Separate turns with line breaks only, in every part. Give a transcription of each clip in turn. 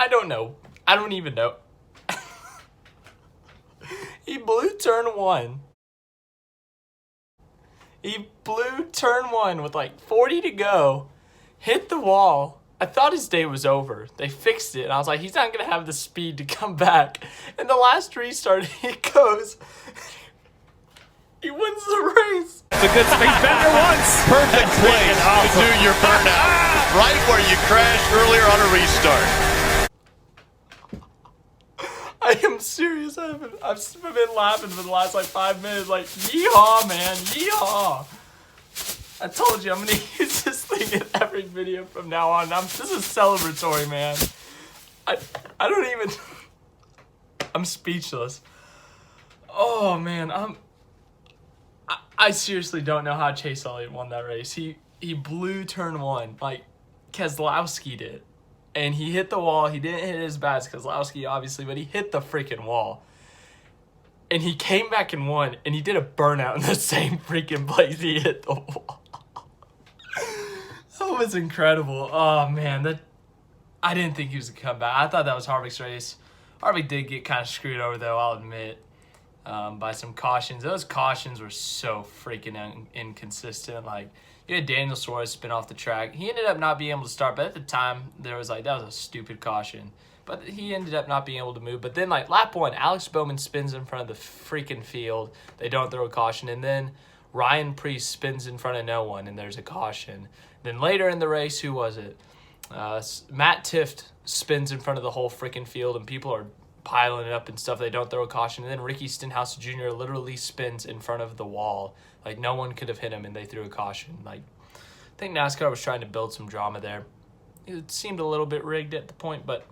I don't know. I don't even know. He blew turn one. He blew turn one with like 40 to go. Hit the wall. I thought his day was over. They fixed it. And I was like, he's not going to have the speed to come back. And the last restart, he goes. He wins the race.
It's a good space bender once.
Perfect place to do your burnout. Right where you crashed earlier on a restart.
I am serious. I've been laughing for the last like 5 minutes. Like, yeehaw, man. Yeehaw. I told you I'm going to use this thing in every video from now on. This is celebratory, man. I don't even... I'm speechless. Oh, man. I seriously don't know how Chase Elliott won that race. He blew turn one like Keselowski did. And he hit the wall. He didn't hit it as bad as Keselowski, obviously, but he hit the freaking wall. And he came back and won, and he did a burnout in the same freaking place he hit the wall. That was incredible. Oh, man. I didn't think he was going to come back. I thought that was Harvick's race. Harvick did get kind of screwed over, though, I'll admit, by some cautions. Those cautions were so freaking inconsistent. Like, you had Daniel Suarez spin off the track. He ended up not being able to start, but at the time, there was like, that was a stupid caution. But he ended up not being able to move. But then, like, lap one, Alex Bowman spins in front of the freaking field. They don't throw a caution. And then Ryan Preece spins in front of no one, and there's a caution. Then later in the race, who was it? Matt Tifft spins in front of the whole freaking field, and people are piling it up and stuff. They don't throw a caution. And then Ricky Stenhouse Jr. literally spins in front of the wall. Like, no one could have hit him, and they threw a caution. Like, I think NASCAR was trying to build some drama there. It seemed a little bit rigged at the point, but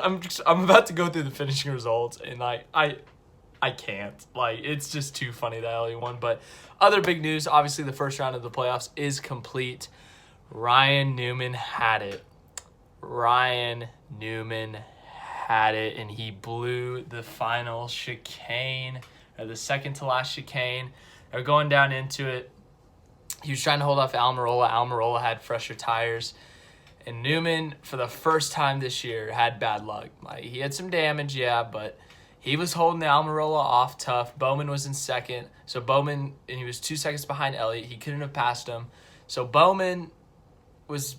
I'm about to go through the finishing results, and like I can't. Like, it's just too funny that Elliott won. But other big news, obviously the first round of the playoffs is complete. Ryan Newman had it. Ryan Newman had it, and he blew the final chicane, or the second to last chicane. They're going down into it. He was trying to hold off Almirola. Almirola had fresher tires. And Newman, for the first time this year, had bad luck. Like, he had some damage, yeah, but he was holding the Almirola off tough. Bowman was in second. So Bowman, and he was 2 seconds behind Elliott. He couldn't have passed him. So Bowman was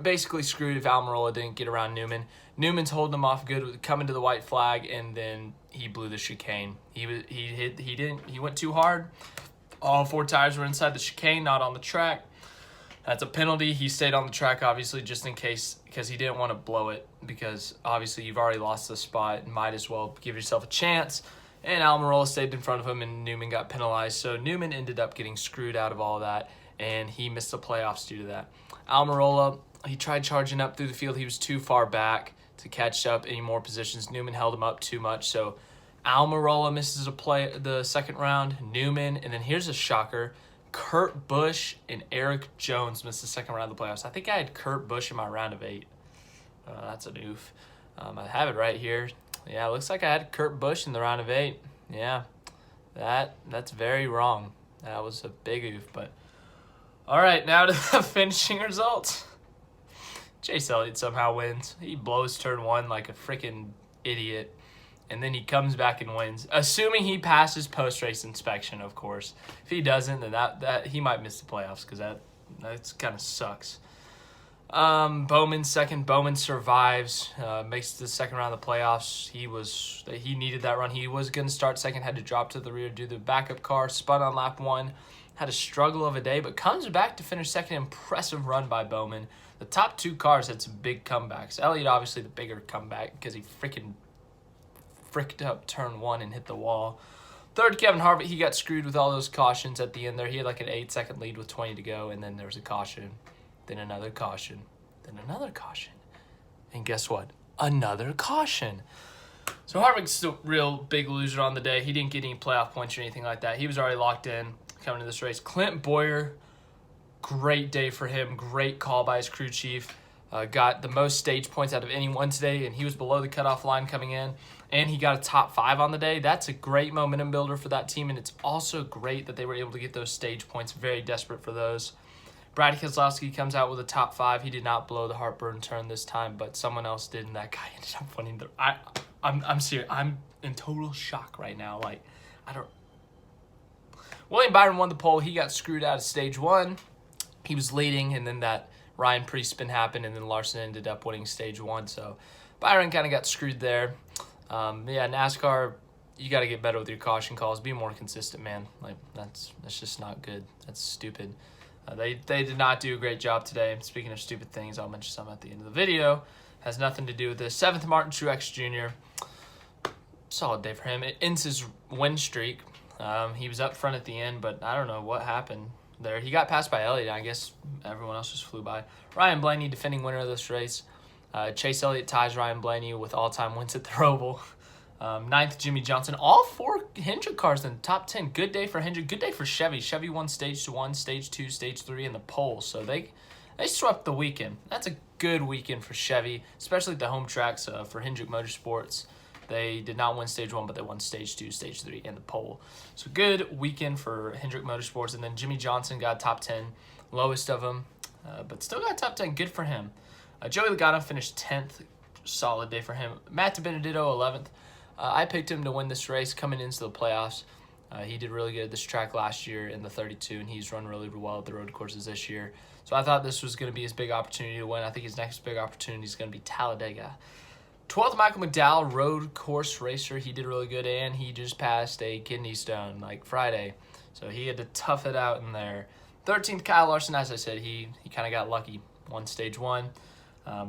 basically screwed if Almirola didn't get around Newman. Newman's holding him off good, coming to the white flag, and then he blew the chicane. He went too hard. All 4 tires were inside the chicane, not on the track. That's a penalty. He stayed on the track, obviously, just in case, because he didn't want to blow it, because obviously you've already lost the spot. Might as well give yourself a chance. And Almirola stayed in front of him, and Newman got penalized. So Newman ended up getting screwed out of all of that, and he missed the playoffs due to that. Almirola, he tried charging up through the field. He was too far back to catch up any more positions. Newman held him up too much. So Almirola misses the second round. Newman, and then here's a shocker. Kurt Busch and Erik Jones missed the second round of the playoffs. I think I had Kurt Busch in my round of 8. That's an oof. I have it right here. Yeah, it looks like I had Kurt Busch in the round of 8. Yeah, that's very wrong. That was a big oof. But all right, now to the finishing results. Chase Elliott somehow wins. He blows turn 1 like a freaking idiot. And then he comes back and wins, assuming he passes post-race inspection, of course. If he doesn't, then that he might miss the playoffs, because that kind of sucks. Bowman second. Bowman survives, makes the second round of the playoffs. He needed that run. He was going to start second, had to drop to the rear, do the backup car, spun on lap 1, had a struggle of a day, but comes back to finish second. Impressive run by Bowman. The top 2 cars had some big comebacks. Elliott, obviously, the bigger comeback, because he freaking fricked up turn 1 and hit the wall. Third, Kevin Harvick, he got screwed with all those cautions at the end there. He had like an 8-second lead with 20 to go, and then there was a caution, then another caution, then another caution. And guess what? Another caution. So Harvick's the real big loser on the day. He didn't get any playoff points or anything like that. He was already locked in coming to this race. Clint Boyer, great day for him. Great call by his crew chief. Got the most stage points out of anyone today, and he was below the cutoff line coming in. And he got a top 5 on the day. That's a great momentum builder for that team, and it's also great that they were able to get those stage points. Very desperate for those. Brad Keselowski comes out with a top 5. He did not blow the heartburn turn this time, but someone else did, and that guy ended up winning the... I'm serious. I'm in total shock right now. Like, I don't... William Byron won the pole. He got screwed out of stage 1. He was leading, and then that Ryan pre-spin happened, and then Larson ended up winning stage 1. So Byron kind of got screwed there. Yeah, NASCAR, you got to get better with your caution calls. Be more consistent, man. Like, that's just not good. That's stupid. They did not do a great job today. Speaking of stupid things, I'll mention some at the end of the video. Has nothing to do with this. 7th, Martin Truex Jr. Solid day for him. It ends his win streak. He was up front at the end, but I don't know what happened there. He got passed by Elliott. I guess everyone else just flew by. Ryan Blaney, defending winner of this race. Chase Elliott ties Ryan Blaney with all-time wins at the Roval. 9th, Jimmie Johnson. All 4 Hendrick cars in the top 10. Good day for Hendrick. Good day for Chevy. Chevy won stage 1, stage 2, stage 3 in the pole. So they swept the weekend. That's a good weekend for Chevy, especially at the home tracks for Hendrick Motorsports. They did not win stage 1, but they won stage 2, stage 3, and the pole. So good weekend for Hendrick Motorsports. And then Jimmie Johnson got top 10, lowest of them, but still got top 10. Good for him. Joey Logano finished 10th. Solid day for him. Matt DiBenedetto, 11th. I picked him to win this race coming into the playoffs. He did really good at this track last year in the 32, and he's run really well at the road courses this year. So I thought this was going to be his big opportunity to win. I think his next big opportunity is going to be Talladega. 12th, Michael McDowell, road course racer. He did really good, and he just passed a kidney stone like Friday. So he had to tough it out in there. 13th, Kyle Larson, as I said, he kind of got lucky. Won stage 1,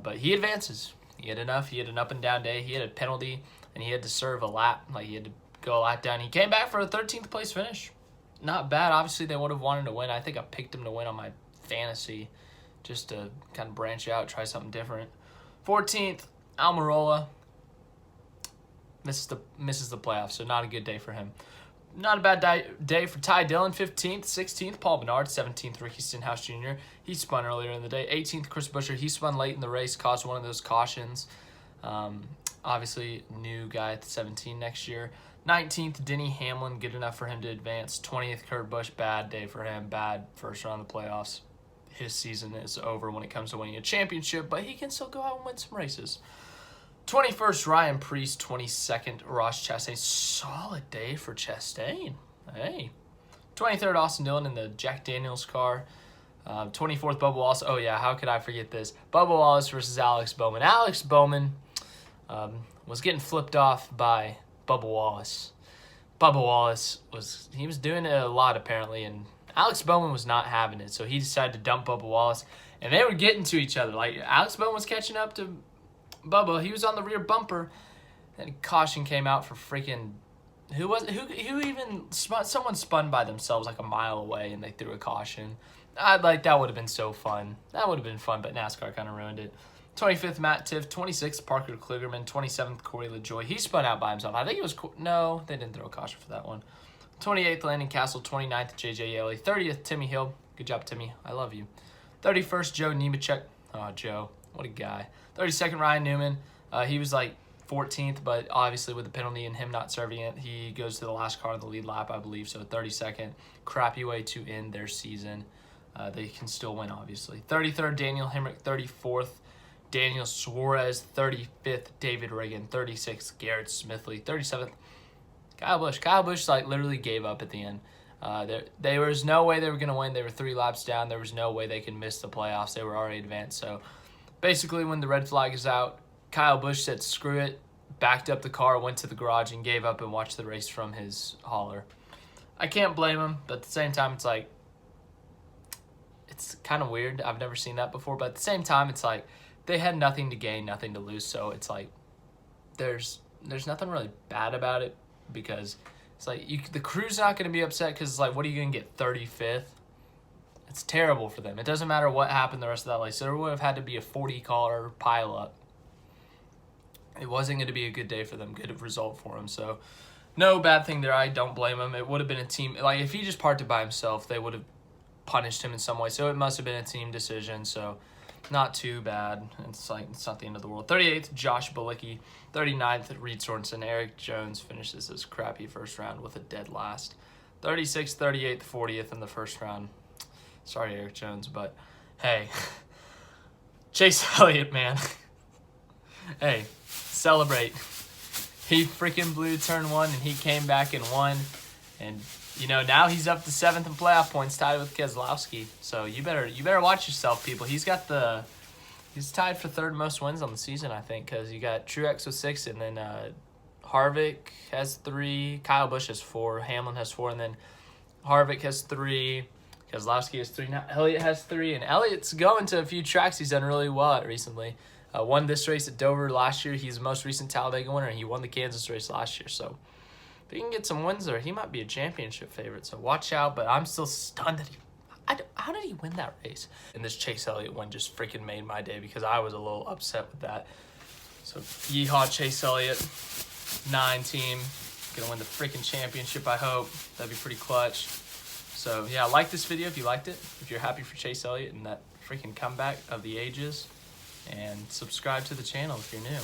but he advances. He had enough. He had an up-and-down day. He had a penalty, and he had to serve a lap. Like, he had to go a lap down. He came back for a 13th place finish. Not bad. Obviously, they would have wanted to win. I think I picked him to win on my fantasy just to kind of branch out, try something different. 14th, Almirola misses the playoffs, so not a good day for him. Not a bad day for Ty Dillon. 15th, 16th, Paul Menard. 17th, Ricky Stenhouse Jr. He spun earlier in the day. 18th, Chris Buescher. He spun late in the race, caused one of those cautions. Obviously, new guy at 17 next year. 19th, Denny Hamlin. Good enough for him to advance. 20th, Kurt Busch. Bad day for him. Bad first round of the playoffs. His season is over when it comes to winning a championship, but he can still go out and win some races. 21st, Ryan Preece. 22nd, Ross Chastain. Solid day for Chastain. Hey. 23rd, Austin Dillon in the Jack Daniels car. 24th, Bubba Wallace. Oh, yeah, how could I forget this? Bubba Wallace versus Alex Bowman. Alex Bowman was getting flipped off by Bubba Wallace. Bubba Wallace was doing it a lot, apparently, and Alex Bowman was not having it, so he decided to dump Bubba Wallace, and they were getting to each other. Like, Alex Bowman was catching up to Bubba. He was on the rear bumper, and caution came out for freaking someone spun by themselves like a mile away, and they threw a caution. That would have been so fun. That would have been fun, but NASCAR kind of ruined it. 25th, Matt Tiff. 26th, Parker Kligerman. 27th, Corey LaJoie. He spun out by himself. I think it was... No, they didn't throw a caution for that one. 28th, Landon Castle. 29th, J.J. Yeley. 30th, Timmy Hill. Good job, Timmy. I love you. 31st, Joe Nemechek. Oh, Joe. What a guy. 32nd, Ryan Newman. He was like 14th, but obviously with the penalty and him not serving it, he goes to the last car on the lead lap, I believe. So 32nd. Crappy way to end their season. They can still win, obviously. 33rd, Daniel Hemrick. 34th, Daniel Suarez. 35th, David Riggin. 36th, Garrett Smithley. 37th, Kyle Busch. Kyle Busch literally gave up at the end. There was no way they were going to win. They were 3 laps down. There was no way they could miss the playoffs. They were already advanced. So basically when the red flag is out, Kyle Busch said screw it, backed up the car, went to the garage, and gave up and watched the race from his hauler. I can't blame him, but at the same time, it's like, it's kind of weird. I've never seen that before, but at the same time, it's like they had nothing to gain, nothing to lose. So it's like there's nothing really bad about it, because it's like the crew's not going to be upset, because it's like, what are you going to get, 35th? It's terrible for them. It doesn't matter what happened the rest of that race. There would have had to be a 40-car pileup. It wasn't going to be a good day for them, good result for him. So no bad thing there. I don't blame him. It would have been a team. Like, if he just parked it by himself, they would have punished him in some way. So it must have been a team decision. So not too bad. It's like, it's not the end of the world. 38th, Josh Bilicki. 39th, Reed Sorensen. Erik Jones finishes his crappy first round with a dead last. 36th, 38th, 40th in the first round. Sorry, Erik Jones, but hey, Chase Elliott, man. Hey, celebrate. He freaking blew turn 1, and he came back and won. And, you know, now he's up to 7th in playoff points, tied with Keselowski. So you better watch yourself, people. He's tied for 3rd most wins on the season, I think, because you got Truex with 6, and then Harvick has 3, Kyle Busch has 4, Hamlin has 4, and then Harvick has 3, Keselowski has 3, now Elliott has 3, and Elliott's going to a few tracks he's done really well at recently. Won this race at Dover last year. He's the most recent Talladega winner, and he won the Kansas race last year. So if he can get some wins there, he might be a championship favorite. So watch out, but I'm still stunned that how did he win that race? And this Chase Elliott one just freaking made my day because I was a little upset with that. So yeehaw, Chase Elliott, 9 team. Gonna win the freaking championship, I hope. That'd be pretty clutch. So yeah, like this video if you liked it. If you're happy for Chase Elliott and that freaking comeback of the ages. And subscribe to the channel if you're new.